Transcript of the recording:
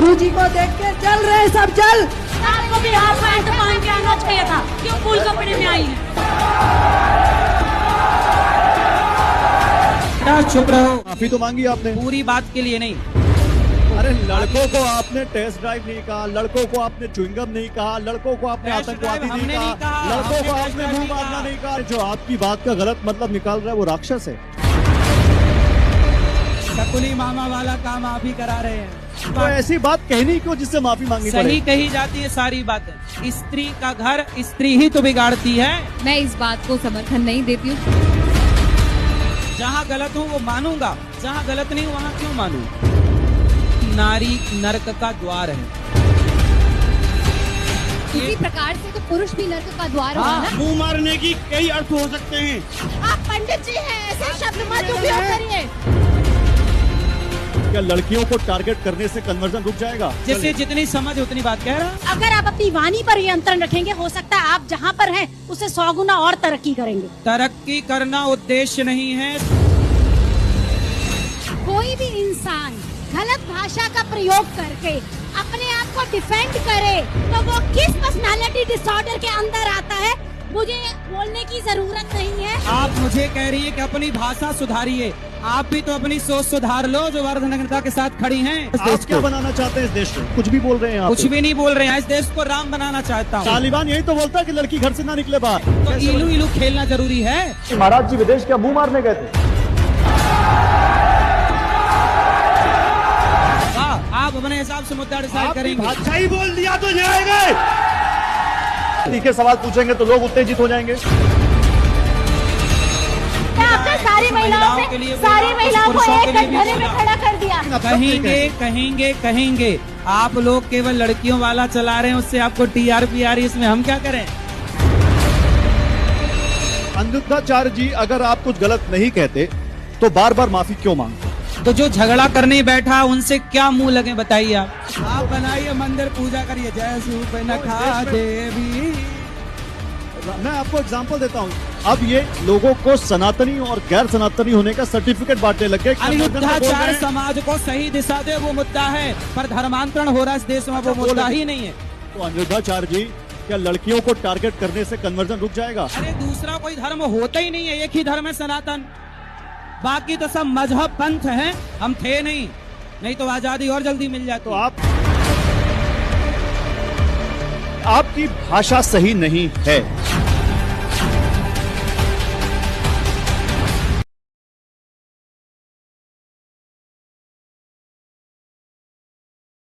गुरुजी को देख के चल रहे सब चल। आपको भी हाफ पैंट पहन के आना चाहिए था, क्यों फुल कपड़े में आई है? चुप रहो। माफी तो मांगी आपने, पूरी बात के लिए नहीं। अरे लड़कों को आपने टेस्ट ड्राइव नहीं कहा, लड़कों को आपने च्युइंगम नहीं कहा, लड़कों को आपने टेस्ट आतंकवादी ड्राइव हमने नहीं कहा, लड़कों को आपने मुंह मारना नहीं कहा। जो आपकी बात का गलत मतलब निकाल रहा है वो राक्षस है। शकुनी मामा वाला काम आप ही करा रहे हैं। तो ऐसी बात कहनी क्यों जिससे माफी मांगी पड़े? सही कही जाती है सारी बातें। स्त्री का घर स्त्री ही तो बिगाड़ती है। मैं इस बात को समर्थन नहीं देती हूँ। जहाँ गलत हूँ वो मानूंगा, जहाँ गलत नहीं वहाँ क्यों मानूं? नारी नरक का द्वार है। इसी प्रकार से तो पुरुष भी नरक का द्वार होगा ना। मुंह मारने की कई अर्थ हो सकते हैं। आप पंडित जी हैं, ऐसे शब्द मत उपयोग करिए। क्या लड़कियों को टारगेट करने से कन्वर्जन रुक जाएगा? जिससे जितनी समझ उतनी बात कह रहा। अगर आप अपनी वाणी पर नियंत्रण रखेंगे, हो सकता है आप जहाँ पर हैं उससे 100 गुना और तरक्की करेंगे। तरक्की करना उद्देश्य नहीं है। कोई भी इंसान गलत भाषा का प्रयोग करके अपने आप को डिफेंड करे तो वो किस पर्सनालिटी डिसऑर्डर के अंदर आता है, मुझे बोलने की जरूरत नहीं है। आप मुझे कह रही है कि अपनी भाषा सुधारिए, आप भी तो अपनी सोच सुधार लो जो वर्धनग्नता के साथ खड़ी हैं। आप क्या बनाना चाहते हैं इस देश को? कुछ भी बोल रहे हैं आप। कुछ भी नहीं बोल रहे हैं। इस देश को राम बनाना चाहता हूँ। तालिबान यही तो बोलता है कि लड़की घर से ना निकले बाहर। तो इलू इलू खेलना जरूरी है। महाराज जी विदेश क्या मुंह मारने गए थे? आप अपने हिसाब से मुद्दा डिसाइड करेंगे। अच्छा ही बोल दिया तो जाएंगे। तीखे सवाल पूछेंगे तो लोग उत्तेजित हो जाएंगे। आपने सारी महिलाओं को एक कटघरे में खड़ा कर दिया। कहेंगे आप लोग केवल लड़कियों वाला चला रहे हैं, उससे आपको टीआरपी आ रही है, इसमें हम क्या करें? अनुद्धाचार्य जी, अगर आप कुछ गलत नहीं कहते तो बार बार माफी क्यों मांगते? तो जो झगड़ा करने बैठा उनसे क्या मुंह लगे बताइए। आप बनाइए मंदिर, पूजा करिए, जय सूप नखा देवी। मैं आपको एग्जांपल देता हूँ। अब ये लोगों को सनातनी और गैर सनातनी होने का सर्टिफिकेट बांटने लग गए। अनुद्धाचार समाज को सही दिशा दे वो मुद्दा है, पर धर्मांतरण हो रहा है इस देश में, वो मुद्दा ही नहीं है। तो अनुद्धाचार्य जी, क्या लड़कियों को टारगेट करने से कन्वर्जन रुक जाएगा? अरे दूसरा कोई धर्म होता ही नहीं है, एक ही धर्म है सनातन। बाकी तो सब मजहब पंथ हैं, हम थे नहीं तो आजादी और जल्दी मिल जाती। तो आपकी भाषा सही नहीं है।